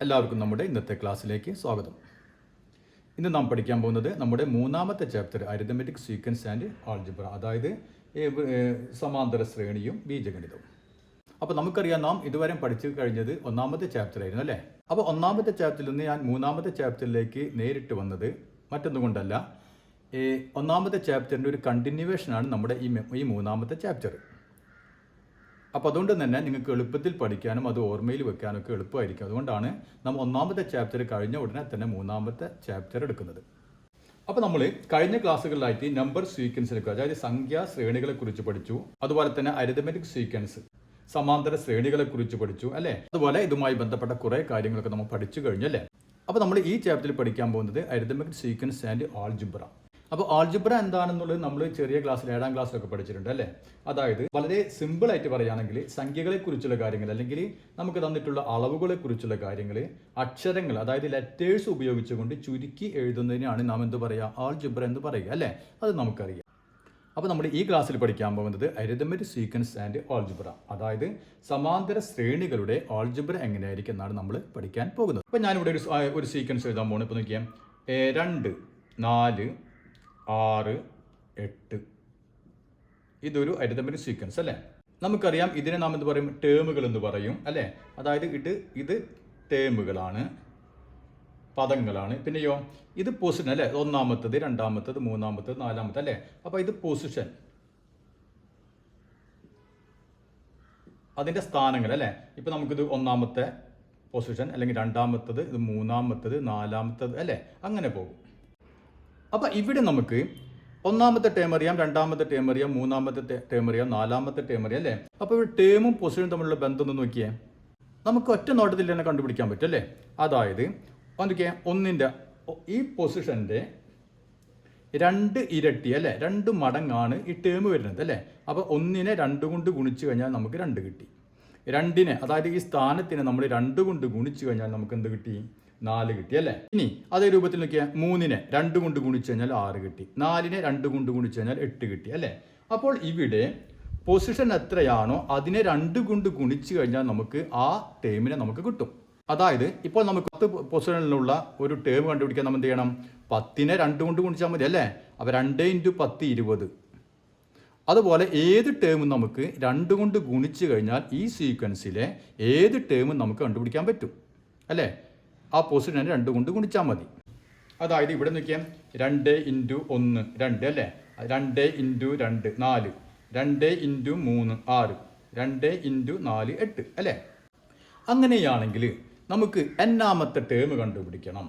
എല്ലാവർക്കും നമ്മുടെ ഇന്നത്തെ ക്ലാസ്സിലേക്ക് സ്വാഗതം. ഇന്ന് നാം പഠിക്കാൻ പോകുന്നത് നമ്മുടെ മൂന്നാമത്തെ chapter arithmetic sequence and algebra, അതായത് സമാന്തര ശ്രേണിയും ബീജഗണിതവും. അപ്പോൾ നമുക്കറിയാം, നാം ഇതുവരെ പഠിച്ചു കഴിഞ്ഞത് ഒന്നാമത്തെ ചാപ്റ്റർ ആയിരുന്നു അല്ലേ. അപ്പോൾ ഒന്നാമത്തെ ചാപ്റ്ററിൽ നിന്ന് ഞാൻ മൂന്നാമത്തെ ചാപ്റ്ററിലേക്ക് നേരിട്ട് വന്നത് മറ്റൊന്നുകൊണ്ടല്ല, ഒന്നാമത്തെ ചാപ്റ്ററിൻ്റെ ഒരു കണ്ടിന്യൂവേഷനാണ് നമ്മുടെ ഈ മൂന്നാമത്തെ ചാപ്റ്റർ. അപ്പോൾ അതുകൊണ്ട് തന്നെ നിങ്ങൾക്ക് എളുപ്പത്തിൽ പഠിക്കാനും അത് ഓർമ്മയിൽ വെക്കാനും ഒക്കെ എളുപ്പമായിരിക്കും. അതുകൊണ്ടാണ് നമ്മൾ ഒന്നാമത്തെ ചാപ്റ്റർ കഴിഞ്ഞ ഉടനെ തന്നെ മൂന്നാമത്തെ ചാപ്റ്റർ എടുക്കുന്നത്. അപ്പോൾ നമ്മൾ കഴിഞ്ഞ ക്ലാസ്സുകളിലായിട്ട് നമ്പർ സീക്വൻസിലേക്ക്, അതായത് സംഖ്യാ ശ്രേണികളെ കുറിച്ച് പഠിച്ചു. അതുപോലെ തന്നെ അരിതമെറ്റിക് സീക്വൻസ്, സമാന്തര ശ്രേണികളെ കുറിച്ച് പഠിച്ചു അല്ലേ. അതുപോലെ ഇതുമായി ബന്ധപ്പെട്ട കുറേ കാര്യങ്ങളൊക്കെ നമ്മൾ പഠിച്ചു കഴിഞ്ഞു അല്ലേ. അപ്പോൾ നമ്മൾ ഈ ചാപ്റ്ററിൽ പഠിക്കാൻ പോകുന്നത് അരിതമെറ്റിക് സീക്വൻസ് ആൻഡ് ആൾജിബ്ര. അപ്പോൾ ആൾജിബ്ര എന്താണെന്നുള്ളത് നമ്മൾ ചെറിയ ക്ലാസ്സിൽ 7ാം ക്ലാസ്സിലൊക്കെ പഠിച്ചിട്ടുണ്ട് അല്ലേ. അതായത് വളരെ സിമ്പിൾ ആയിട്ട് പറയുകയാണെങ്കിൽ സംഖ്യകളെ കുറിച്ചുള്ള കാര്യങ്ങൾ, അല്ലെങ്കിൽ നമുക്ക് തന്നിട്ടുള്ള അളവുകളെ കുറിച്ചുള്ള കാര്യങ്ങൾ, അക്ഷരങ്ങൾ അതായത് ലെറ്റേഴ്സ് ഉപയോഗിച്ചുകൊണ്ട് ചുരുക്കി എഴുതുന്നതിനാണ് നാം എന്ത് പറയുക, ആൾജിബ്ര എന്ന് പറയുക അല്ലേ. അത് നമുക്കറിയാം. അപ്പോൾ നമ്മൾ ഈ ക്ലാസ്സിൽ പഠിക്കാൻ പോകുന്നത് അരിതമെറ്റിക് സീക്വൻസ് ആൻഡ് ആൾജിബ്ര, അതായത് സമാന്തര ശ്രേണികളുടെ ആൾജിബ്ര എങ്ങനെയായിരിക്കും എന്നാണ് നമ്മൾ പഠിക്കാൻ പോകുന്നത്. അപ്പോൾ ഞാനിവിടെ ഒരു സീക്വൻസ് എഴുതാൻ പോകുന്നത്. ഇപ്പോൾ നോക്കിയാൽ 2, 4, 6, 8. ഇതൊരു അരിതമെറ്റിക് സീക്വൻസ് അല്ലേ. നമുക്കറിയാം ഇതിനെ നാം എന്ത് പറയും, ടേമുകൾ എന്ന് പറയും അല്ലേ. അതായത് ഇത് ടേമുകളാണ്, പദങ്ങളാണ്. പിന്നെയോ ഇത് പൊസിഷൻ അല്ലേ, ഒന്നാമത്തത്, രണ്ടാമത്തത്, മൂന്നാമത്തത്, നാലാമത്തത് അല്ലേ. അപ്പോൾ ഇത് പൊസിഷൻ, അതിൻ്റെ സ്ഥാനങ്ങൾ അല്ലേ. ഇപ്പം നമുക്കിത് ഒന്നാമത്തെ പൊസിഷൻ, അല്ലെങ്കിൽ രണ്ടാമത്തത്, ഇത് മൂന്നാമത്തത്, നാലാമത്തത് അല്ലേ, അങ്ങനെ പോകും. അപ്പോൾ ഇവിടെ നമുക്ക് ഒന്നാമത്തെ ടേം അറിയാം, രണ്ടാമത്തെ ടേം അറിയാം, മൂന്നാമത്തെ ടേം അറിയാം, നാലാമത്തെ ടേം അറിയാം അല്ലേ. അപ്പോൾ ഇവിടെ ടേമും പൊസിഷനും തമ്മിലുള്ള ബന്ധം ഒന്ന് നോക്കിയേ, നമുക്ക് ഒറ്റ നോട്ടത്തിൽ തന്നെ കണ്ടുപിടിക്കാൻ പറ്റും അല്ലേ. അതായത് എന്തൊക്കെയാ, ഒന്നിൻ്റെ ഈ പൊസിഷൻ്റെ 2 ഇരട്ടി അല്ലേ, 2 മടങ്ങാണ് ഈ ടേം വരുന്നത് അല്ലേ. അപ്പോൾ 1നെ 2 കൊണ്ട് ഗുണിച്ചു കഴിഞ്ഞാൽ നമുക്ക് 2 കിട്ടി. 2നെ, അതായത് ഈ സ്ഥാനത്തിനെ നമ്മൾ 2 കൊണ്ട് ഗുണിച്ചു കഴിഞ്ഞാൽ നമുക്ക് എന്ത് കിട്ടി, 4 കിട്ടി അല്ലേ. ഇനി അതേ രൂപത്തിൽ നോക്കിയാൽ 3നെ 2 കൊണ്ട് ഗുണിച്ചു കഴിഞ്ഞാൽ 6 കിട്ടി, 4നെ 2 കൊണ്ട് ഗുണിച്ചു കഴിഞ്ഞാൽ 8 കിട്ടി അല്ലേ. അപ്പോൾ ഇവിടെ പൊസിഷൻ എത്രയാണോ അതിനെ 2 കൊണ്ട് ഗുണിച്ചു കഴിഞ്ഞാൽ നമുക്ക് ആ ടേമിനെ നമുക്ക് കിട്ടും. അതായത് ഇപ്പോൾ നമുക്ക് 10 പൊസിഷനിലുള്ള ഒരു ടേം കണ്ടുപിടിക്കാൻ നമ്മൾ എന്ത് ചെയ്യണം, 10നെ 2 കൊണ്ട് ഗുണിച്ചാൽ മതി അല്ലേ. അപ്പോൾ 2 × 10 20. അതുപോലെ ഏത് ടേമും നമുക്ക് 2 കൊണ്ട് ഗുണിച്ചു കഴിഞ്ഞാൽ ഈ സീക്വൻസിലെ ഏത് ടേമും നമുക്ക് കണ്ടുപിടിക്കാൻ പറ്റും അല്ലേ. ആ പൊസിഷനെ 2 കൊണ്ട് ഗുണിച്ചാൽ മതി. അതായത് ഇവിടെ നോക്കിയാൽ 2 × 1 2 അല്ലേ, 2 × 2 4, 2 × 3 6, 2 × 4 8 അല്ലേ. അങ്ങനെയാണെങ്കിൽ നമുക്ക് n-ാമത്തെ ടേം കണ്ടുപിടിക്കണം.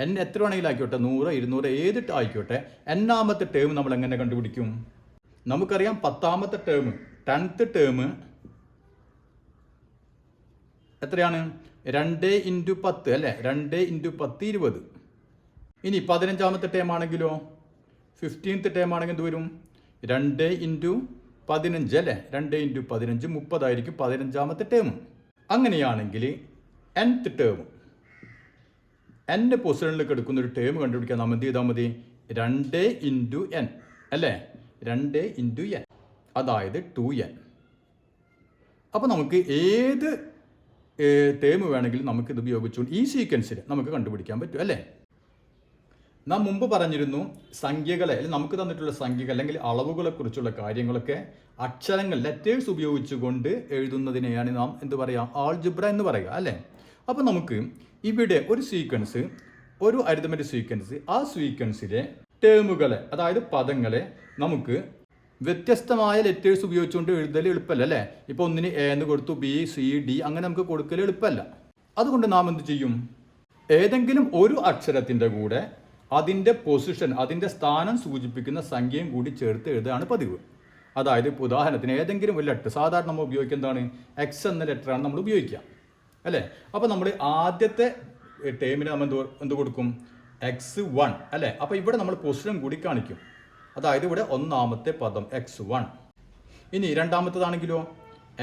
n എത്ര വേണമെങ്കിലും ആയിക്കോട്ടെ, 100 200 ഏത് ആയിക്കോട്ടെ, n-ാമത്തെ ടേം നമ്മൾ എങ്ങനെ കണ്ടുപിടിക്കും. നമുക്കറിയാം 10ാമത്തെ ടേം, 10th ടേം എത്രയാണ്, 2 × 10 അല്ലേ, 2 × 10 20. ഇനി 15ാമത്തെ ടേം ആണെങ്കിലോ, 15th ടേം ആണെങ്കിൽ എന്ത് വരും, 2 × 15 അല്ലേ, 2 × 15 30 ആയിരിക്കും 15ാമത്തെ ടേം. അങ്ങനെയാണെങ്കിൽ nth ടേം, n പൊസിഷനിലേക്ക് എടുക്കുന്ന ഒരു ടേം കണ്ടുപിടിക്കാൻ നമ്മൾ എന്ത് ചെയ്താൽ മതി, 2 × n അല്ലേ, 2 × n, അതായത് 2n. അപ്പോൾ നമുക്ക് ഏത് ടേം വേണമെങ്കിലും നമുക്ക് ഇത് ഉപയോഗിച്ചുകൊണ്ട് ഈ സീക്വൻസിൽ നമുക്ക് കണ്ടുപിടിക്കാൻ പറ്റും അല്ലേ. നാം മുമ്പ് പറഞ്ഞിരുന്നു, സംഖ്യകളെ, അല്ലെങ്കിൽ നമുക്ക് തന്നിട്ടുള്ള സംഖ്യകൾ അല്ലെങ്കിൽ അളവുകളെ കുറിച്ചുള്ള കാര്യങ്ങളൊക്കെ അക്ഷരങ്ങൾ, ലെറ്റേഴ്സ് ഉപയോഗിച്ചുകൊണ്ട് എഴുതുന്നതിനെയാണ് നാം എന്ത് പറയുക, ആൾജിബ്ര എന്ന് പറയുക അല്ലേ. അപ്പോൾ നമുക്ക് ഇവിടെ ഒരു സീക്വൻസ്, ഒരു അരിതമെറ്റിക് സീക്വൻസ്, ആ സീക്വൻസിലെ ടേമുകളെ, അതായത് പദങ്ങളെ നമുക്ക് വ്യത്യസ്തമായ ലെറ്റേഴ്സ് ഉപയോഗിച്ചുകൊണ്ട് എഴുതൽ എളുപ്പമല്ല അല്ലേ. ഇപ്പോൾ ഒന്നിന് A എന്ന് കൊടുത്തു, B C D അങ്ങനെ നമുക്ക് കൊടുക്കൽ എളുപ്പമല്ല. അതുകൊണ്ട് നാം എന്ത് ചെയ്യും, ഏതെങ്കിലും ഒരു അക്ഷരത്തിൻ്റെ കൂടെ അതിൻ്റെ പൊസിഷൻ, അതിൻ്റെ സ്ഥാനം സൂചിപ്പിക്കുന്ന സംഖ്യയും കൂടി ചേർത്ത് എഴുതുകയാണ് പതിവ്. അതായത് ഇപ്പോൾ ഉദാഹരണത്തിന് ഏതെങ്കിലും ഒരു ലെറ്റർ, സാധാരണ നമ്മൾ ഉപയോഗിക്കുക എന്താണ്, X എന്ന ലെറ്ററാണ് നമ്മൾ ഉപയോഗിക്കുക അല്ലേ. അപ്പോൾ നമ്മൾ ആദ്യത്തെ ടേമിന് നമ്മൾ എന്ത് കൊടുക്കും, X1 അല്ലേ. അപ്പോൾ ഇവിടെ നമ്മൾ പൊസിഷൻ കൂടി കാണിക്കും. അതായത് ഇവിടെ 1ാമത്തെ പദം X1. ഇനി രണ്ടാമത്തേതാണെങ്കിലോ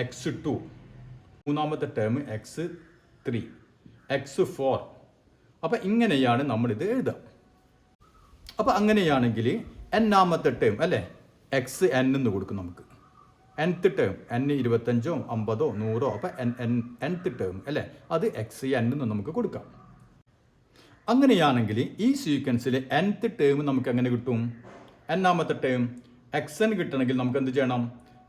X2, 3ാമത്തെ ടേം X3, X4. അപ്പോൾ ഇങ്ങനെയാണ് നമ്മളിത് എഴുതുക. അപ്പോൾ അങ്ങനെയാണെങ്കിൽ n-ാമത്തെ ടേം അല്ലേ, XN എന്ന് കൊടുക്കും നമുക്ക്. nth ടേം n 25 50 100 അപ്പോൾ nth ടേം അല്ലേ, അത് എക്സ് n എന്ന് നമുക്ക് കൊടുക്കാം. അങ്ങനെയാണെങ്കിൽ ഈ സീക്വൻസിൽ nth ടേം നമുക്ക് എങ്ങനെ കിട്ടും? n-ാമത്തെ ടേം xn കിട്ടണമെങ്കിൽ നമുക്ക് എന്ത് ചെയ്യണം?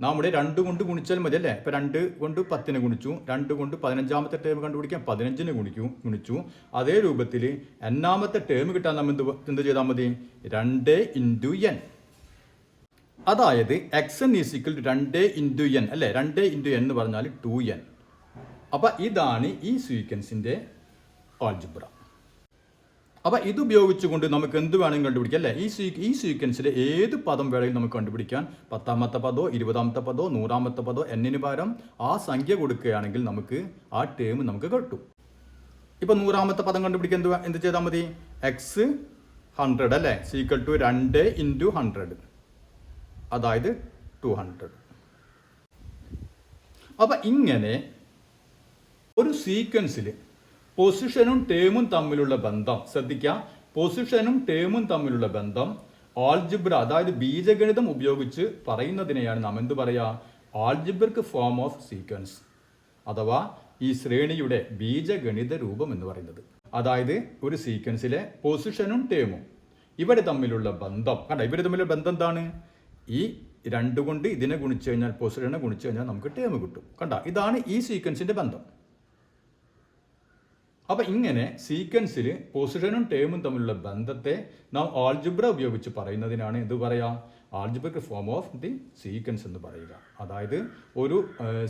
നമ്മുടെ 2 കൊണ്ട് ഗുണിച്ചാൽ മതി അല്ലേ. ഇപ്പോൾ 2 കൊണ്ട് 10 ഗുണിച്ചു, 2 കൊണ്ട് 15-ാമത്തെ ടേം കണ്ടുപിടിക്കാൻ 15 ഗുണിച്ചു. അതേ രൂപത്തിൽ n-ാമത്തെ ടേം കിട്ടാൻ നമ്മൾ എന്ത് ചെയ്താൽ മതി? 2 × n. അതായത് xn = 2 × n അല്ലേ. 2 × n എന്ന് പറഞ്ഞാൽ 2n. അപ്പം ഇതാണ് ഈ സീക്വൻസിൻ്റെ ആൾജിബ്ര. അപ്പോൾ ഇത് ഉപയോഗിച്ചുകൊണ്ട് നമുക്ക് എന്ത് വേണമെങ്കിലും കണ്ടുപിടിക്കാം അല്ലേ. ഈ സീക്വൻസിലെ ഏത് പദം വേണമെങ്കിലും നമുക്ക് കണ്ടുപിടിക്കാൻ 10-ാമത്തെ പദോ 20-ാമത്തെ പദോ 100-ാമത്തെ പദോ എന്നിന് പകരം ആ സംഖ്യ കൊടുക്കുകയാണെങ്കിൽ നമുക്ക് ആ ടേം നമുക്ക് കിട്ടും. ഇപ്പോൾ 100-ാമത്തെ പദം കണ്ടുപിടിക്കാൻ എന്ത് ചെയ്താൽ മതി? x 100 അല്ലേ = 2 × 100, അതായത് 200. അപ്പം ഇങ്ങനെ ഒരു സീക്വൻസിൽ പൊസിഷനും ടേമും തമ്മിലുള്ള ബന്ധം ശ്രദ്ധിക്കുക. പൊസിഷനും ടേമും തമ്മിലുള്ള ബന്ധം ആൾജിബ്ര അതായത് ബീജഗണിതം ഉപയോഗിച്ച് പറയുന്നതിനെയാണ് നാം എന്ത് പറയുക? ആൾജിബ്രിക് ഫോം ഓഫ് സീക്വൻസ് അഥവാ ഈ ശ്രേണിയുടെ ബീജഗണിത രൂപം എന്ന് പറയുന്നത്. അതായത് ഒരു സീക്വൻസിലെ പൊസിഷനും ടേമും ഇവർ തമ്മിലുള്ള ബന്ധം കണ്ട. ഇവർ തമ്മിലുള്ള ബന്ധം എന്താണ്? ഈ 2 കൊണ്ട് ഇതിനെ ഗുണിച്ചു കഴിഞ്ഞാൽ പൊസിഷനെ ഗുണിച്ചു കഴിഞ്ഞാൽ നമുക്ക് ടേം കിട്ടും. കണ്ട, ഇതാണ് ഈ സീക്വൻസിന്റെ ബന്ധം. അപ്പം ഇങ്ങനെ സീക്വൻസിൽ പൊസിഷനും ടേമും തമ്മിലുള്ള ബന്ധത്തെ നാം ആൾജിബ്ര ഉപയോഗിച്ച് പറയുന്നതിനാണ് എന്ത് പറയുക? Algebraic form of the sequence എന്ന് പറയുക. അതായത് ഒരു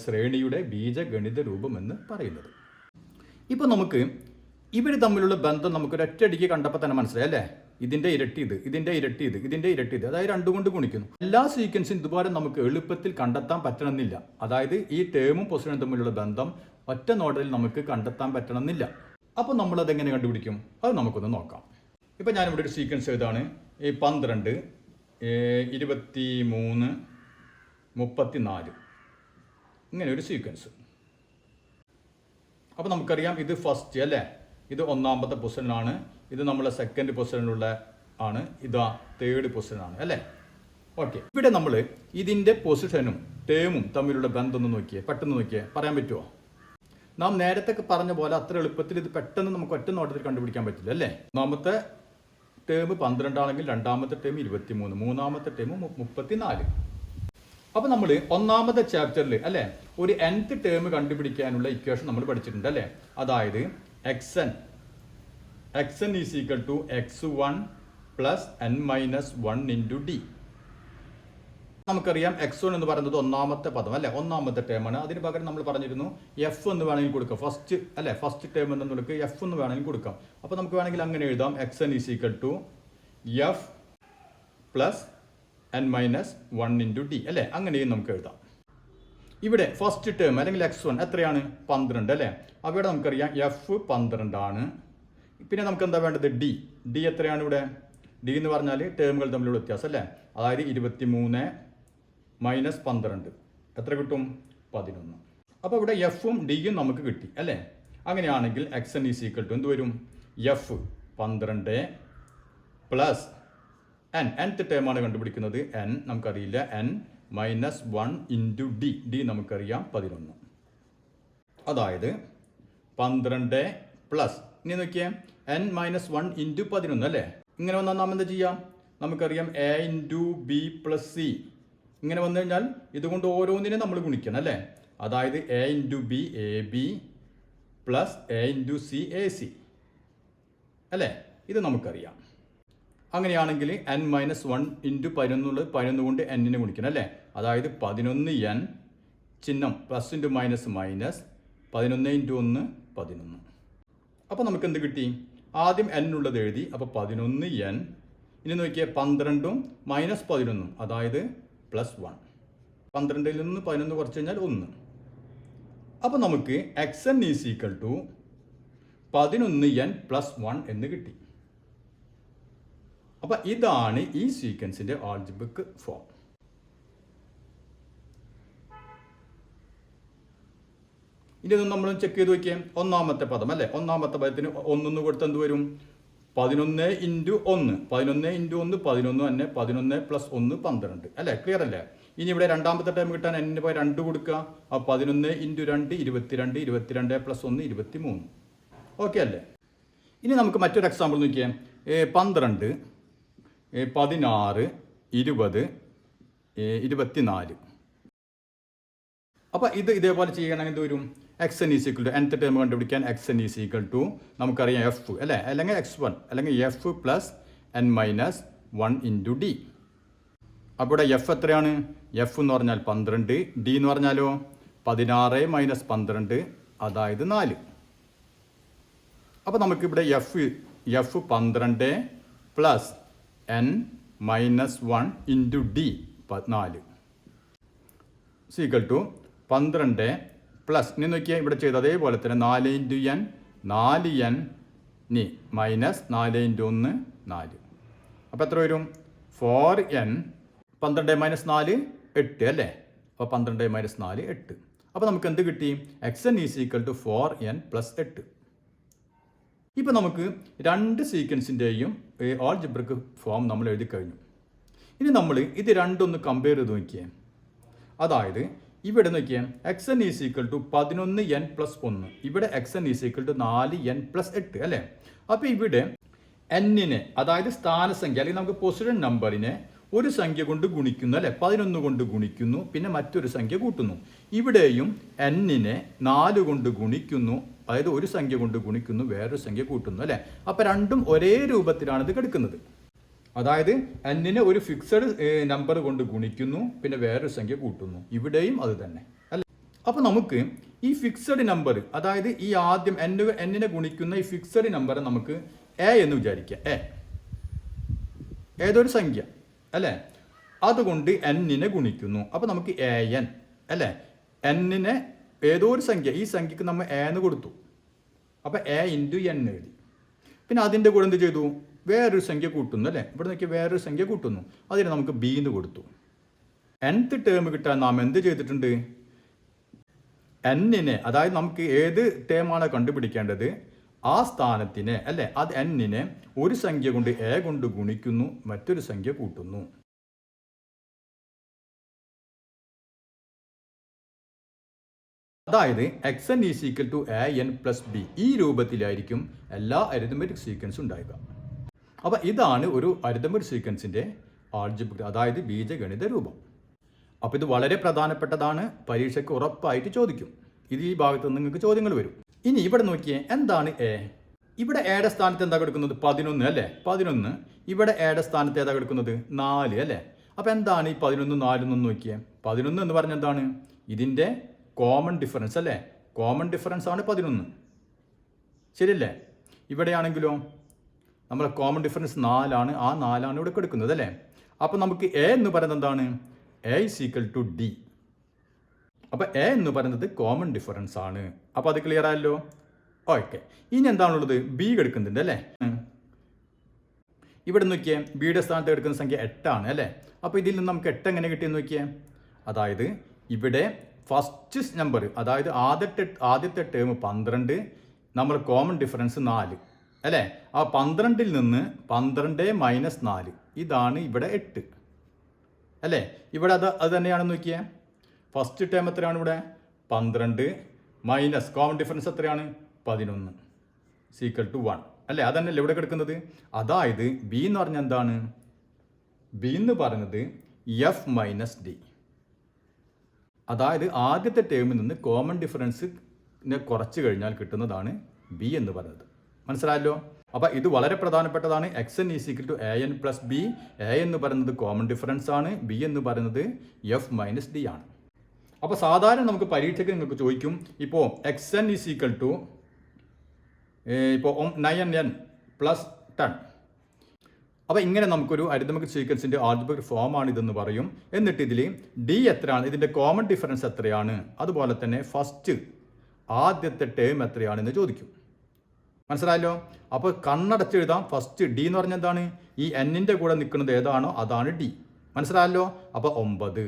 ശ്രേണിയുടെ ബീജഗണിത രൂപം എന്ന് പറയുന്നത്. ഇപ്പം നമുക്ക് ഇവർ തമ്മിലുള്ള ബന്ധം നമുക്ക് ഒരൊറ്റയടിക്ക് കണ്ടപ്പോൾ തന്നെ മനസ്സിലായി അല്ലേ. ഇതിൻ്റെ ഇരട്ടി ഇത്, ഇതിൻ്റെ ഇരട്ടി ഇത്, ഇതിൻ്റെ ഇരട്ടി ഇത്, അതായത് 2 കൊണ്ട് ഗുണിക്കുന്നു. എല്ലാ സീക്വൻസും ഇതുപോലെ നമുക്ക് എളുപ്പത്തിൽ കണ്ടെത്താൻ പറ്റണമെന്നില്ല. അതായത് ഈ ടേമും പൊസിഷനും തമ്മിലുള്ള ബന്ധം ഒറ്റ നോട്ടത്തിൽ നമുക്ക് കണ്ടെത്താൻ പറ്റണമെന്നില്ല. അപ്പോൾ നമ്മളതെങ്ങനെ കണ്ടുപിടിക്കും? അത് നമുക്കൊന്ന് നോക്കാം. ഇപ്പം ഞാനിവിടെ ഒരു സീക്വൻസ് എഴുതാണ്. ഈ 12 23 34 ഇങ്ങനെ ഒരു സീക്വൻസ്. അപ്പോൾ നമുക്കറിയാം ഇത് ഫസ്റ്റ് അല്ലേ, ഇത് 1-ാമത്തെ പൊസിഷനാണ്, ഇത് നമ്മളെ 2nd പൊസിഷനിലുള്ള ആണ്, ഇതാ 3rd പൊസിഷനാണ് അല്ലേ. ഓക്കെ, ഇവിടെ നമ്മൾ ഇതിൻ്റെ പൊസിഷനും ടേമും തമ്മിലുള്ള ബന്ധം ഒന്ന് നോക്കിയേ, പെട്ടെന്ന് നോക്കിയേ, പറയാൻ പറ്റുമോ? നാം നേരത്തെ പറഞ്ഞ പോലെ അത്ര എളുപ്പത്തിൽ ഇത് പെട്ടെന്ന് നമുക്ക് ഒറ്റ നോട്ടത്തിൽ കണ്ടുപിടിക്കാൻ പറ്റില്ല അല്ലേ. 1-ാമത്തെ ടേം 12 ആണെങ്കിൽ 2-ാമത്തെ ടേം 23, 3-ാമത്തെ ടേം 34. അപ്പോൾ നമ്മൾ 1-ാമത്തെ ചാപ്റ്ററിൽ അല്ലേ ഒരു nth ടേം കണ്ടുപിടിക്കാനുള്ള ഇക്വേഷൻ നമ്മൾ പഠിച്ചിട്ടുണ്ട് അല്ലേ. അതായത് xn = x1 + n-1 × d. നമുക്കറിയാം x1 എന്ന് പറയുന്നത് 1-ാമത്തെ പദം അല്ലേ, 1-ാമത്തെ ടേമാണ്. അതിന് പകരം നമ്മൾ പറഞ്ഞിരുന്നു f എന്ന് വേണമെങ്കിൽ കൊടുക്കാം. ഫസ്റ്റ് അല്ലേ, ഫസ്റ്റ് ടേം എന്ന് നമുക്ക് f എന്ന് വേണമെങ്കിൽ കൊടുക്കാം. അപ്പോൾ നമുക്ക് വേണമെങ്കിൽ അങ്ങനെ എഴുതാം, xn = f + n-1 × d അല്ലേ. അങ്ങനെയും നമുക്ക് എഴുതാം. ഇവിടെ ഫസ്റ്റ് ടേം അല്ലെങ്കിൽ x1 എത്രയാണ്? 12 അല്ലേ. അവിടെ നമുക്കറിയാം f 12 ആണ്. പിന്നെ നമുക്ക് എന്താ വേണ്ടത്? d എത്രയാണ് ഇവിടെ? d എന്ന് പറഞ്ഞാൽ ടേമുകൾ തമ്മിലുള്ള വ്യത്യാസം അല്ലേ. അതായത് 23 - 12 എത്ര കിട്ടും? 11. അപ്പോൾ ഇവിടെ എഫും ഡിയും നമുക്ക് കിട്ടി അല്ലേ. അങ്ങനെയാണെങ്കിൽ xn = എന്ത് വരും? f 12 + nth ടേമാണ് കണ്ടുപിടിക്കുന്നത്, n നമുക്കറിയില്ല, n-1 × d നമുക്കറിയാം 11. അതായത് 12 പ്ലസ് ഇനി നോക്കിയേ n-1 × 11 അല്ലേ. ഇങ്ങനെ വന്നാൽ നാം എന്താ ചെയ്യാം? നമുക്കറിയാം a × b + c. ഇങ്ങനെ വന്നു കഴിഞ്ഞാൽ ഇതുകൊണ്ട് ഓരോന്നിനെ നമ്മൾ ഗുണിക്കണം അല്ലേ. അതായത് a × b ab + a × c ac അല്ലേ. ഇത് നമുക്കറിയാം. അങ്ങനെയാണെങ്കിൽ n-1 × 11 കൊണ്ട് n-നെ ഗുണിക്കണം അല്ലേ. അതായത് 11n ചിഹ്നം പ്ലസ് ഇൻറ്റു മൈനസ് മൈനസ് 11 × 1 11. അപ്പോൾ നമുക്ക് എന്ത് കിട്ടി? ആദ്യം n ഉള്ളത് എഴുതി. അപ്പോൾ 11n. ഇനി നോക്കിയാൽ 12ഉം -11, അതായത് +1. 12ൽ നിന്ന് 11 കുറച്ച് കഴിഞ്ഞാൽ 1. അപ്പോൾ നമുക്ക് xn = 11n + 1 എന്ന് കിട്ടി. അപ്പോൾ ഇതാണ് ഈ സീക്വൻസിൻ്റെ ആൾജിബ്രിക് ഫോം. ഇനി നമ്മൾ ചെക്ക് ചെയ്ത് നോക്കിയാൽ 1-ാമത്തെ പദം അല്ലേ. 1-ാമത്തെ പദത്തിന് 1 കൊടുത്ത് എന്ത് വരും? 11 × 1 11 × 1 11 തന്നെ 11 + 1 12 അല്ലേ. ക്ലിയർ അല്ലേ? ഇനി ഇവിടെ രണ്ടാമത്തെ ടേം കിട്ടാൻ n പോയി 2 കൊടുക്കുക. അപ്പോൾ 11 × 2 22, 22 + 1 23. ഓക്കെ അല്ലേ? ഇനി നമുക്ക് മറ്റൊരു എക്സാമ്പിൾ നോക്കിയേ. 12 16 20 24. അപ്പോൾ ഇതേപോലെ ചെയ്യണമെങ്കിൽ എന്ത് വരും? xn = nth ടേം കണ്ടുപിടിക്കാൻ xn = നമുക്കറിയാം f അല്ലേ, അല്ലെങ്കിൽ x1 അല്ലെങ്കിൽ f + n - 1 × d. അപ്പോൾ ഇവിടെ f എത്രയാണ്? f എന്ന് പറഞ്ഞാൽ 12, d എന്ന് പറഞ്ഞാലോ 16 - 12, അതായത് 4. അപ്പോൾ നമുക്കിവിടെ f 12 + n - 1 × d 4 = 12 പ്ലസ് ഇനി നോക്കിയാൽ ഇവിടെ ചെയ്ത് അതേപോലെ തന്നെ 4 × n 4n മൈനസ് 4 × 1 4. അപ്പോൾ എത്ര വരും? 4n 12 - 4 8 അല്ലേ? അപ്പോൾ 12 - 4 8. അപ്പോൾ നമുക്ക് എന്ത് കിട്ടി? xn = 4n + 8. ഇപ്പോൾ നമുക്ക് രണ്ട് സീക്വൻസിൻ്റെയും ആൾജിബ്രിക് ഫോം നമ്മൾ എഴുതി കഴിഞ്ഞു. ഇനി നമ്മൾ ഇത് രണ്ടൊന്ന് കമ്പയർ ചെയ്ത് നോക്കിയേ. അതായത് ഇവിടെ നോക്കിയാൽ xn = 11n + 1, ഇവിടെ xn = 4n + 8 അല്ലേ? അപ്പോൾ ഇവിടെ n-നെ, അതായത് സ്ഥാനസംഖ്യ അല്ലെങ്കിൽ നമുക്ക് പൊസിഷൻ നമ്പറിനെ ഒരു സംഖ്യ കൊണ്ട് ഗുണിക്കുന്നു അല്ലേ, 11 കൊണ്ട് ഗുണിക്കുന്നു, പിന്നെ മറ്റൊരു സംഖ്യ കൂട്ടുന്നു. ഇവിടെയും n-നെ 4 കൊണ്ട് ഗുണിക്കുന്നു, അതായത് ഒരു സംഖ്യ കൊണ്ട് ഗുണിക്കുന്നു, വേറൊരു സംഖ്യ കൂട്ടുന്നു അല്ലേ? അപ്പോൾ രണ്ടും ഒരേ രൂപത്തിലാണ് ഇത് കിടക്കുന്നത്. അതായത് n-നെ ഒരു ഫിക്സഡ് നമ്പർ കൊണ്ട് ഗുണിക്കുന്നു, പിന്നെ വേറൊരു സംഖ്യ കൂട്ടുന്നു. ഇവിടെയും അത് തന്നെ അല്ലേ? അപ്പോൾ നമുക്ക് ഈ ഫിക്സഡ് നമ്പർ, അതായത് ഈ ആദ്യം n-നെ ഗുണിക്കുന്ന ഈ ഫിക്സഡ് നമ്പറെ നമുക്ക് a എന്ന് വിചാരിക്കുക. ഏതൊരു സംഖ്യ അല്ലേ, അതുകൊണ്ട് n-നെ ഗുണിക്കുന്നു. അപ്പോൾ നമുക്ക് an അല്ലേ, n-നെ ഏതോ ഒരു സംഖ്യ, ഈ സംഖ്യക്ക് നമ്മൾ a എന്ന് കൊടുത്തു. അപ്പോൾ a × n എഴുതി. പിന്നെ അതിൻ്റെ കൂടെ എന്ത് ചെയ്തു? വേറൊരു സംഖ്യ കൂട്ടുന്നു അല്ലേ, ഇവിടെ നോക്കി വേറൊരു സംഖ്യ കൂട്ടുന്നു, അതിന് നമുക്ക് b എന്ന് കൊടുത്തു. nth ടേം കിട്ടാൻ നാം എന്ത് ചെയ്തിട്ടുണ്ട്? n-നെ, അതായത് നമുക്ക് ഏത് ടേമാണ് കണ്ടുപിടിക്കേണ്ടത് ആ സ്ഥാനത്തിനെ അല്ലേ, അത് n-നെ ഒരു സംഖ്യ കൊണ്ട് a കൊണ്ട് ഗുണിക്കുന്നു, മറ്റൊരു സംഖ്യ കൂട്ടുന്നു. അതായത് xn = an + b. ഈ രൂപത്തിലായിരിക്കും എല്ലാ അരിത്മെറ്റിക് സീക്വൻസും ഉണ്ടാവുക. അപ്പോൾ ഇതാണ് ഒരു അരിത്മെറ്റിക് സീക്വൻസിൻ്റെ ആൾജിബ്ര, അതായത് ബീജഗണിത രൂപം. അപ്പോൾ ഇത് വളരെ പ്രധാനപ്പെട്ടതാണ്, പരീക്ഷയ്ക്ക് ഉറപ്പായിട്ട് ചോദിക്കും. ഇത് ഈ ഭാഗത്ത് നിന്ന് നിങ്ങൾക്ക് ചോദ്യങ്ങൾ വരും. ഇനി ഇവിടെ നോക്കിയേ, എന്താണ് a? ഇവിടെ എയുടെ സ്ഥാനത്ത് എന്താ കിടക്കുന്നത്? 11 അല്ലേ, 11. ഇവിടെ എയുടെ സ്ഥാനത്ത് ഏതാ കിടക്കുന്നത്? 4 അല്ലേ? അപ്പോൾ എന്താണ് ഈ 11 4 എന്ന് നോക്കിയേ. 11 എന്ന് പറഞ്ഞാൽ എന്താണ്? ഇതിൻ്റെ കോമൺ ഡിഫറൻസ് അല്ലേ, കോമൺ ഡിഫറൻസ് ആണ് 11. ശരിയല്ലേ? ഇവിടെയാണെങ്കിലോ നമ്മുടെ കോമൺ ഡിഫറൻസ് 4 ആണ്, ആ 4 ആണ് ഇവിടെ കിടക്കുന്നത് അല്ലേ? അപ്പോൾ നമുക്ക് a എന്ന് പറയുന്നത് എന്താണ്? a = d. അപ്പോൾ a എന്ന് പറയുന്നത് കോമൺ ഡിഫറൻസ് ആണ്. അപ്പോൾ അത് ക്ലിയർ ആയല്ലോ? ഓക്കെ. ഇനി എന്താണുള്ളത്? b കിടക്കുന്നുണ്ട് അല്ലേ? ഇവിടെ നോക്കിയേ, ബിയുടെ സ്ഥാനത്ത് കിടക്കുന്ന സംഖ്യ 8 ആണ് അല്ലേ? അപ്പോൾ ഇതിൽ നിന്ന് നമുക്ക് 8 എങ്ങനെ കിട്ടിയെന്ന് നോക്കിയേ. അതായത് ഇവിടെ ഫസ്റ്റ് നമ്പർ, അതായത് ആദ്യത്തെ ടേം 12, നമ്മൾ കോമൺ ഡിഫറൻസ് 4 അല്ലേ? ആ 12-ൽ നിന്ന് 12 - 4, ഇതാണ് ഇവിടെ 8 അല്ലേ? ഇവിടെ അത് തന്നെയാണെന്ന് നോക്കിയേ. ഫസ്റ്റ് ടേം എത്രയാണ് ഇവിടെ? 12 മൈനസ് കോമൺ ഡിഫറൻസ് എത്രയാണ്? 11 = 1 അല്ലേ? അതന്നെയല്ലേ ഇവിടെ കിടക്കുന്നത്. അതായത് ബി എന്ന് പറഞ്ഞാൽ എന്താണ്? ബി എന്ന് പറയുന്നത് f - d. അതായത് ആദ്യത്തെ ടേമിൽ നിന്ന് കോമൺ ഡിഫറൻസിനെ കുറച്ച് കഴിഞ്ഞാൽ കിട്ടുന്നതാണ് ബി എന്ന് പറയുന്നത്. മനസ്സിലായല്ലോ? അപ്പോൾ ഇത് വളരെ പ്രധാനപ്പെട്ടതാണ്. xn = an + b. a എന്ന് പറയുന്നത് കോമൺ ഡിഫറൻസ് ആണ്, b എന്ന് പറയുന്നത് f - d ആണ്. അപ്പോൾ സാധാരണ നമുക്ക് പരീക്ഷയ്ക്ക് നിങ്ങൾക്ക് ചോദിക്കും, ഇപ്പോൾ xn = ഇപ്പോൾ 9n + 10. അപ്പോൾ ഇങ്ങനെ നമുക്കൊരു അരിത്മെറ്റിക് സീക്വൻസിൻ്റെ ആൾജിബ്രിക് ഫോമാണ് ഇതെന്ന് പറയും. എന്നിട്ട് ഇതിൽ d എത്രയാണ്, ഇതിൻ്റെ കോമൺ ഡിഫറൻസ് എത്രയാണ്, അതുപോലെ തന്നെ ഫസ്റ്റ് ആദ്യത്തെ ടേം എത്രയാണെന്ന് ചോദിക്കും. മനസ്സിലായല്ലോ? അപ്പോൾ കണ്ണടച്ചെഴുതാം. ഫസ്റ്റ് d എന്ന് പറഞ്ഞാൽ എന്താണ്? ഈ n-ൻ്റെ കൂടെ നിൽക്കുന്നത് ഏതാണോ അതാണ് d. മനസ്സിലായല്ലോ? അപ്പോൾ 9.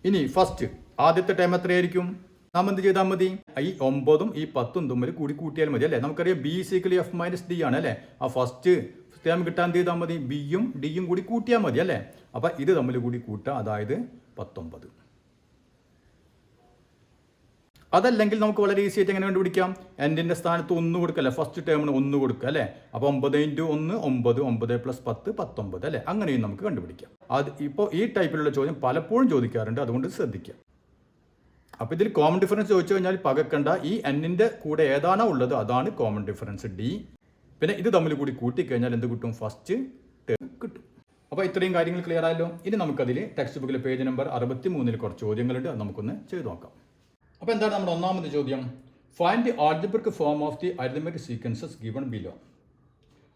ഇനി ഫസ്റ്റ് ആദ്യത്തെ ടേം എത്രയായിരിക്കും? നാം എന്ത് ചെയ്താൽ മതി? ഈ 9ഉം ഈ 10ഉം തമ്മിൽ കൂടി കൂട്ടിയാൽ മതി അല്ലേ? നമുക്കറിയാം b = f - d ആണ് അല്ലേ? ആ ഫസ്റ്റ് ടേം കിട്ടാൻ എന്ത് ചെയ്താൽ മതി, ബിയും ഡിയും കൂടി കൂട്ടിയാൽ മതി അല്ലേ. അപ്പം ഇത് തമ്മിൽ കൂടി കൂട്ടുക, അതായത് 19. അതല്ലെങ്കിൽ നമുക്ക് വളരെ ഈസി ആയിട്ട് എങ്ങനെ കണ്ടുപിടിക്കാം, എൻ്റെ സ്ഥാനത്ത് 1 കൊടുക്കല്ലേ, ഫസ്റ്റ് ടേമിന് 1 കൊടുക്കുക അല്ലേ. അപ്പോൾ 9 × 1 9, 9 + 10 19 അല്ലേ. അങ്ങനെയും നമുക്ക് കണ്ടുപിടിക്കാം. അത് ഇപ്പോൾ ഈ ടൈപ്പിലുള്ള ചോദ്യം പലപ്പോഴും ചോദിക്കാറുണ്ട്, അതുകൊണ്ട് ശ്രദ്ധിക്കുക. അപ്പോൾ ഇതിൽ കോമൺ ഡിഫറൻസ് ചോദിച്ചു കഴിഞ്ഞാൽ പകക്കണ്ട, ഈ എന്നിൻ്റെ കൂടെ ഏതാണോ ഉള്ളത് അതാണ് കോമൺ ഡിഫറൻസ് ഡി. പിന്നെ ഇത് തമ്മിൽ കൂടി കൂട്ടിക്കഴിഞ്ഞാൽ എന്ത് കിട്ടും, ഫസ്റ്റ് ടേം കിട്ടും. അപ്പോൾ ഇത്രയും കാര്യങ്ങൾ ക്ലിയർ ആയല്ലോ. ഇനി നമുക്കതിൽ ടെക്സ്റ്റ് ബുക്കിലെ പേജ് നമ്പർ 63 കുറച്ച് ചോദ്യങ്ങളുണ്ട്, അത് നമുക്കൊന്ന് ചെയ്ത് നോക്കാം. അപ്പോൾ എന്താണ് നമ്മുടെ ഒന്നാമത്തെ ചോദ്യം, find the algebraic form of the arithmetic sequences given below.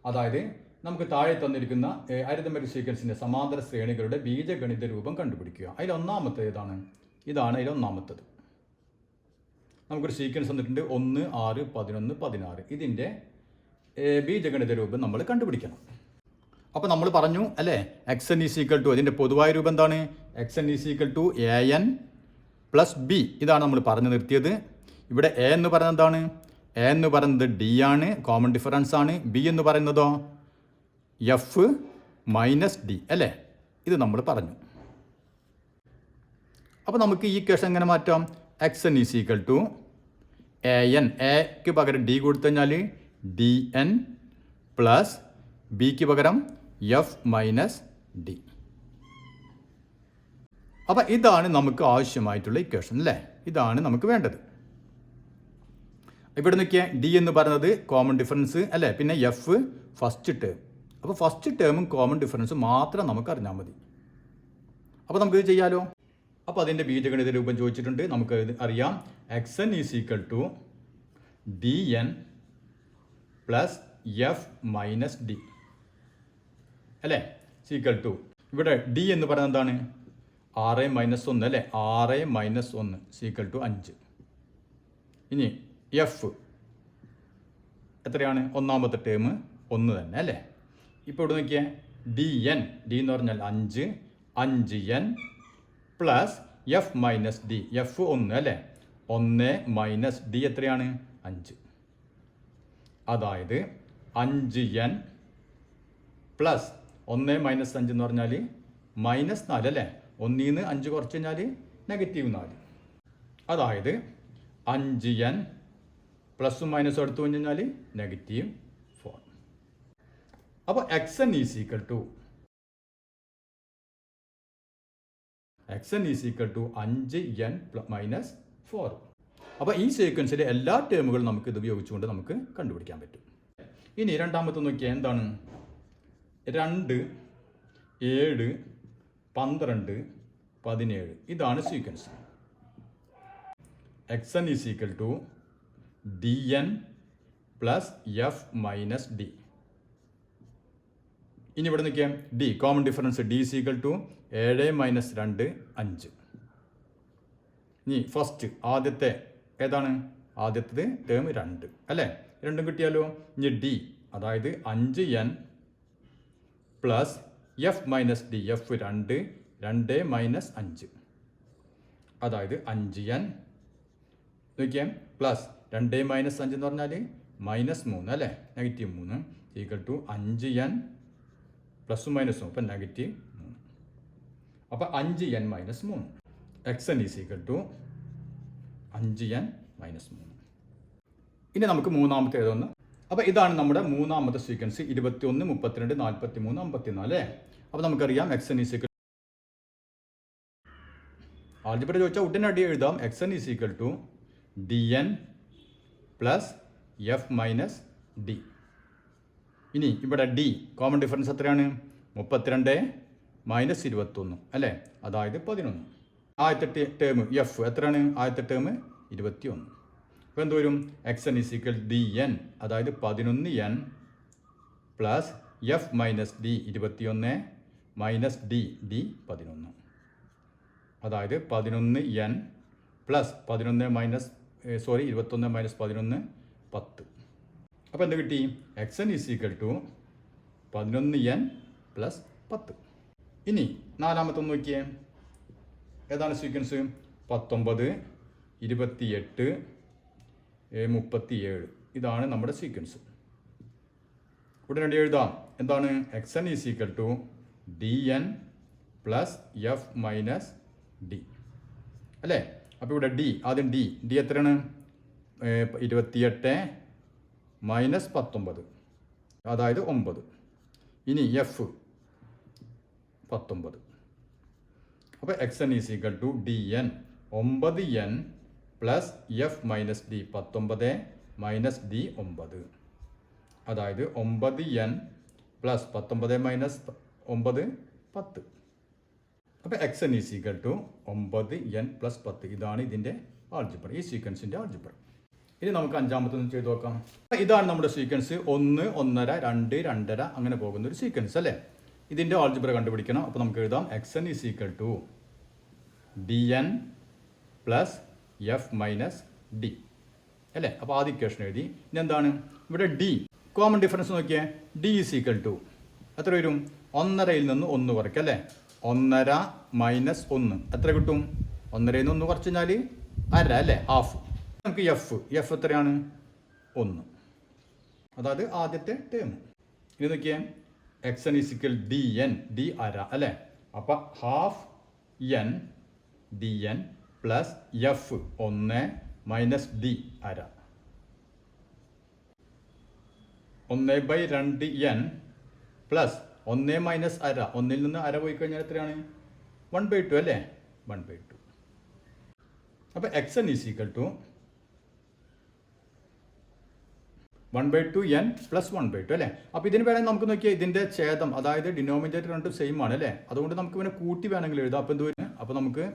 അതായത് നമുക്ക് താഴെ തന്നിരിക്കുന്ന അരിത്മെറ്റിക് സീക്വൻസിൻ്റെ സമാന്തര ശ്രേണികളുടെ ബീജഗണിത രൂപം കണ്ടുപിടിക്കുക. അതിൽ ഒന്നാമത്തെ ഏതാണ്, ഇതാണ് അതിൽ ഒന്നാമത്തത്. നമുക്കൊരു സീക്വൻസ് തന്നിട്ടുണ്ട് 1 6 11 16. ഇതിൻ്റെ ബീജഗണിത രൂപം നമ്മൾ കണ്ടുപിടിക്കണം. അപ്പോൾ നമ്മൾ പറഞ്ഞു അല്ലേ, xn = അതിൻ്റെ പൊതുവായ രൂപം എന്താണ്, xn = an + b. ഇതാണ് നമ്മൾ പറഞ്ഞു നിർത്തിയത്. ഇവിടെ a എന്ന് പറയുന്നത് എന്താണ്, a എന്ന് പറയുന്നത് d ആണ്, കോമൺ ഡിഫറൻസ് ആണ്. b എന്ന് പറയുന്നതോ f - d അല്ലേ, ഇത് നമ്മൾ പറഞ്ഞു. അപ്പോൾ നമുക്ക് ഈ ഇക്വേഷൻ എങ്ങനെ മാറ്റാം, xn = an, എക്ക് പകരം d കൊടുത്തു കഴിഞ്ഞാൽ dn + bക്ക് പകരം f - d. അപ്പോൾ ഇതാണ് നമുക്ക് ആവശ്യമായിട്ടുള്ള ഇക്വേഷൻ അല്ലേ, ഇതാണ് നമുക്ക് വേണ്ടത്. ഇവിടെ നോക്കിയാൽ ഡി എന്ന് പറയുന്നത് കോമൺ ഡിഫറൻസ് അല്ലേ, പിന്നെ എഫ് ഫസ്റ്റ് ടേം. അപ്പോൾ ഫസ്റ്റ് ടേമും കോമൺ ഡിഫറൻസും മാത്രം നമുക്ക് അറിഞ്ഞാൽ മതി. അപ്പോൾ നമുക്കിത് ചെയ്യാലോ. അപ്പോൾ അതിൻ്റെ ബീജഗണിത രൂപം ചോദിച്ചിട്ടുണ്ട്, നമുക്ക് അറിയാം xn = dn + f - d അല്ലേ, = ഇവിടെ d എന്ന് പറയുന്നത് എന്താണ്, 6 - 1 അല്ലേ, 6 - 1 = 5. ഇനി എഫ് എത്രയാണ്, ഒന്നാമത്തെ ടേം 1 തന്നെ അല്ലേ. ഇപ്പോൾ ഇവിടെ നോക്കിയാൽ ഡി എന്ന് പറഞ്ഞാൽ 5, 5n + f - d, എഫ് 1 അല്ലേ, 1 - d എത്രയാണ്, 5. അതായത് 5n + 1 - 5 എന്ന് പറഞ്ഞാൽ -4 അല്ലേ, 1ൽ നിന്ന് 5 കുറച്ച് കഴിഞ്ഞാൽ -4. അതായത് 5n പ്ലസും മൈനസും എടുത്തു കഴിഞ്ഞാൽ -4. അപ്പോൾ xn = 5n - 4. അപ്പോൾ ഈ സീക്വൻസിലെ എല്ലാ ടേമുകളും നമുക്ക് ഇത് ഉപയോഗിച്ചുകൊണ്ട് നമുക്ക് കണ്ടുപിടിക്കാൻ പറ്റും. ഇനി രണ്ടാമത്തെ നോക്കിയാൽ എന്താണ്, 2 7 12 17. ഇതാണ് sequence. xn = dn + f - d. ഇനി ഇവിടെ നിൽക്കാം ഡി, കോമൺ ഡിഫറൻസ് d = 7 - 2 5. ഇനി ഫസ്റ്റ് ആദ്യത്തെ ഏതാണ്, ആദ്യത്തേത് ടേം 2 അല്ലേ, 2 കിട്ടിയാലോ. ഇനി ഡി അതായത് 5n + f - d, f 2 2 - 5. അതായത് 5n നോക്കിയാൽ പ്ലസ് 2 - 5 എന്ന് പറഞ്ഞാൽ -3 അല്ലേ, -3 = 5n പ്ലസും മൈനസും അപ്പം -3. അപ്പം 5n - 3. xn = 5n - 3. ഇനി നമുക്ക് മൂന്നാമത്തെ ഏതൊന്ന്. അപ്പോൾ ഇതാണ് നമ്മുടെ മൂന്നാമത്തെ സീക്വൻസ് 21 32 43 54 അല്ലേ. അപ്പോൾ നമുക്കറിയാം xn = ആൾജിബ്ര ചോദിച്ചാൽ ഉടനടി എഴുതാം xn = dn + f - d. ഇനി ഇവിടെ d കോമൺ ഡിഫറൻസ് എത്രയാണ്, 32 - 21 അല്ലേ, അതായത് 11. ആദ്യത്തെ ടേം എഫ് എത്രയാണ്, ആദ്യത്തെ ടേം 21. അപ്പോൾ എന്ത് വരും, xn = dn അതായത് 11n + f - d 21 - d 11. അതായത് 11n + 21 - 11 - 10. അപ്പോൾ എന്ത് കിട്ടി, xn = 11n + 10. ഇനി നാലാമത്തെ നോക്കിയേ, ഏതാണ് സീക്വൻസ്, 19 28 37. ഇതാണ് നമ്മുടെ സീക്വൻസ്. ഇവിടെ രണ്ട് എഴുതാം. എന്താണ്? X N is equal to D N plus F minus D അല്ലേ. അപ്പോൾ ഇവിടെ ഡി, ആദ്യം ഡി എത്രയാണ്? 28 മൈനസ് 19, അതായത് 9. ഇനി എഫ് 19. അപ്പോൾ X N is equal to D N 9n plus F minus D 19 minus D 9, അതായത് 9n പ്ലസ് 19 മൈനസ് 9 10. അപ്പോൾ X N is equal to 9n plus 10. ഇതാണ് ഇതിൻ്റെ ആൾജിബ്ര, ഈ സീക്വൻസിൻ്റെ ആൾജിബ്ര. ഇനി നമുക്ക് അഞ്ചാമത്തൊന്ന് ചെയ്ത് നോക്കാം. ഇതാണ് നമ്മുടെ സീക്വൻസ്. 1, 1.5, 2, 2.5 അങ്ങനെ പോകുന്ന ഒരു സീക്വൻസ് അല്ലേ. ഇതിൻ്റെ ആൾജിബ്ര കണ്ടുപിടിക്കണം. അപ്പോൾ നമുക്ക് എഴുതാം X N is equal to D N plus F minus D അല്ലേ. അപ്പോൾ ആദ്യ ഇക്വേഷൻ എഴുതി. ഇനി എന്താണ് ഇവിടെ ഡി കോമൺ ഡിഫറൻസ് നോക്കിയേ. ഡി ഈസ് ഈക്വൽ ടു എത്ര വരും? 1.5യിൽ നിന്ന് 1 കുറയ്ക്കുക അല്ലേ. 1.5 മൈനസ് 1 എത്ര കിട്ടും? 1.5യിൽ നിന്ന് 1 കുറച്ച് കഴിഞ്ഞാൽ അര അല്ലേ, ഹാഫ്. നമുക്ക് എഫ് എത്രയാണ്? 1, അതായത് ആദ്യത്തെ ടേം. ഇനി നോക്കിയേ x N is equal D N, D അര അല്ലേ. അപ്പം half N D N plus F 1 minus D അര 1/2n പ്ലസ് 1 മൈനസ് അര. 1ൽ നിന്ന് അര പോയി കഴിഞ്ഞാൽ എത്രയാണ്? 1/2 അല്ലേ, 1/2. അപ്പോൾ X N is equal to 1/2n plus 1/2 അല്ലേ. അപ്പോൾ ഇതിന് വേണമെങ്കിൽ നമുക്ക് നോക്കിയാൽ ഇതിൻ്റെ ഛേദം, അതായത് ഡിനോമിനേറ്റർ രണ്ടും സെയിം ആണ് അല്ലേ. അതുകൊണ്ട് നമുക്ക് ഇവനെ കൂട്ടി വേണമെങ്കിൽ എഴുതാം. അപ്പോൾ എന്ത് വരും? അപ്പോൾ നമുക്ക്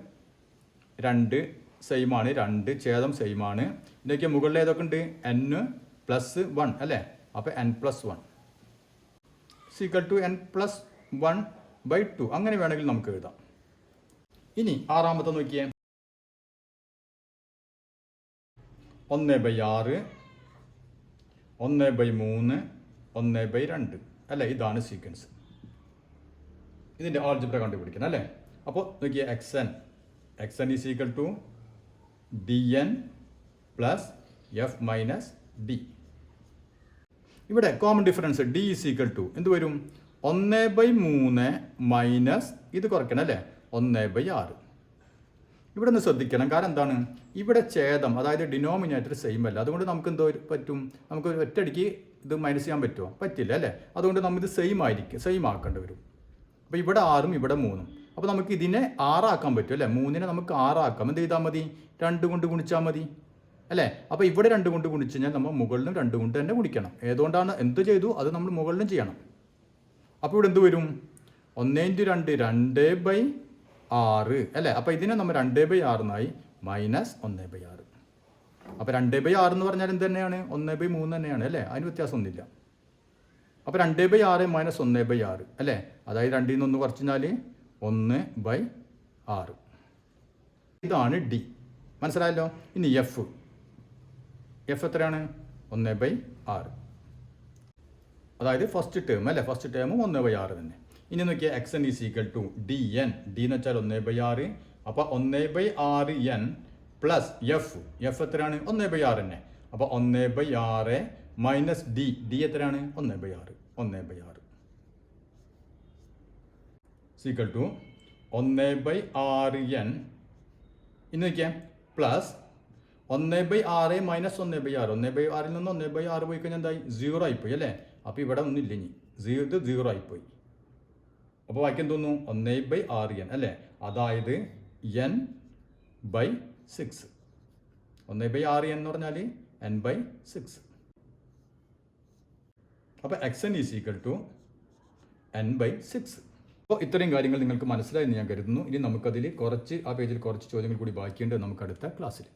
2 സെയിം ആണ്, 2 ഛേദം സെയിം ആണ്. ഇതിനൊക്കെ മുകളിൽ ഏതൊക്കെ ഉണ്ട്? n പ്ലസ് 1 അല്ലേ. അപ്പോൾ n plus 1 equal to n plus 1/2 അങ്ങനെ വേണമെങ്കിൽ നമുക്ക് എഴുതാം. ഇനി ആറാമത്തെ നോക്കിയേ 1/6, 1/3, 1/2 അല്ലേ. ഇതാണ് സീക്വൻസ്. ഇതിൻ്റെ ആൾജിബ്ര കണ്ടുപിടിക്കണം അല്ലേ. അപ്പോൾ നോക്കിയേ x N is equal to D N plus F minus d. ഇവിടെ common difference d is equal to എന്ത് വരും? 1/3 മൈനസ് ഇത് കുറയ്ക്കണം അല്ലേ, 1/6. ഇവിടെ ഒന്ന് ശ്രദ്ധിക്കണം. കാരണം എന്താണ്? ഇവിടെ ഛേദം, അതായത് ഡിനോമിനേറ്റർ സെയിം അല്ല. അതുകൊണ്ട് നമുക്ക് എന്തോ പറ്റും? നമുക്ക് ഒറ്റയടിക്ക് ഇത് മൈനസ് ചെയ്യാൻ പറ്റുമോ? പറ്റില്ല അല്ലേ. അതുകൊണ്ട് നമ്മൾ ഇത് സെയിം ആക്കേണ്ടി വരും. അപ്പോൾ ഇവിടെ 6ഉം ഇവിടെ 3ഉം. അപ്പോൾ നമുക്ക് ഇതിനെ 6 ആക്കാൻ പറ്റും അല്ലേ. 3നെ നമുക്ക് 6 ആക്കാം. എന്ത് ചെയ്താൽ മതി? 2 കൊണ്ട് ഗുണിച്ചാൽ മതി അല്ലേ. അപ്പോൾ ഇവിടെ 2 കൊണ്ട് ഗുണിച്ച് കഴിഞ്ഞാൽ നമ്മൾ മുകളിലും 2 കൊണ്ട് തന്നെ ഗുണിക്കണം. ഏതുകൊണ്ടാണ് എന്ത് ചെയ്തു അത് നമ്മൾ മുകളിലും ചെയ്യണം. അപ്പോൾ ഇവിടെ എന്ത് വരും? 1×2 2/6 അല്ലേ. അപ്പോൾ ഇതിനെ നമ്മൾ 2/6 എന്നായി മൈനസ് 1/6. അപ്പോൾ 2/6 എന്ന് പറഞ്ഞാൽ എന്ത് തന്നെയാണ്? 1/3 തന്നെയാണ് അല്ലേ. അതിന് വ്യത്യാസമൊന്നുമില്ല. അപ്പോൾ 2/6 മൈനസ് 1/6 അല്ലേ. അതായത് 2ൽ നിന്ന് 1 കുറച്ച് കഴിഞ്ഞാൽ 1/6. ഇതാണ് ഡി. മനസ്സിലായല്ലോ. ഇനി എഫ് എത്രയാണ്? 1/6, അതായത് ഫസ്റ്റ് ടേം അല്ലേ. ഫസ്റ്റ് ടേമും 1/6 തന്നെ. ഇനി നോക്കിയാൽ X N is equal to D N, D എന്ന് വെച്ചാൽ 1/6. അപ്പോൾ 1/6n പ്ലസ് എഫ് എത്രയാണ്? 1/6 തന്നെ. അപ്പോൾ 1/6 മൈനസ് ഡി എത്രയാണ്? 1/6 ഈക്വൽ ടു 1/6n. ഇനി നോക്കിയാൽ പ്ലസ് 1/6 മൈനസ് 1/6. 1/6ൽ നിന്ന് 1/6 പോയി കഴിഞ്ഞാൽ എന്തായി? 0 ആയിപ്പോയി അല്ലേ. അപ്പോൾ ഇവിടെ ഒന്നുമില്ല. ഇനി ഇത് 0 ആയിപ്പോയി. അപ്പോൾ വായിക്കാൻ തോന്നുന്നു 1/6n അല്ലേ. അതായത് n/6. 1/6n എന്ന് പറഞ്ഞാൽ n/6. അപ്പോൾ X N is equal to n/6. അപ്പോൾ ഇത്രയും കാര്യങ്ങൾ നിങ്ങൾക്ക് മനസ്സിലായെന്ന് ഞാൻ കരുതുന്നു. ഇനി നമുക്കതിൽ ആ പേജിൽ കുറച്ച് ചോദ്യങ്ങൾ കൂടി ബാക്കിയുണ്ട്. നമുക്ക് അടുത്ത ക്ലാസ്സിൽ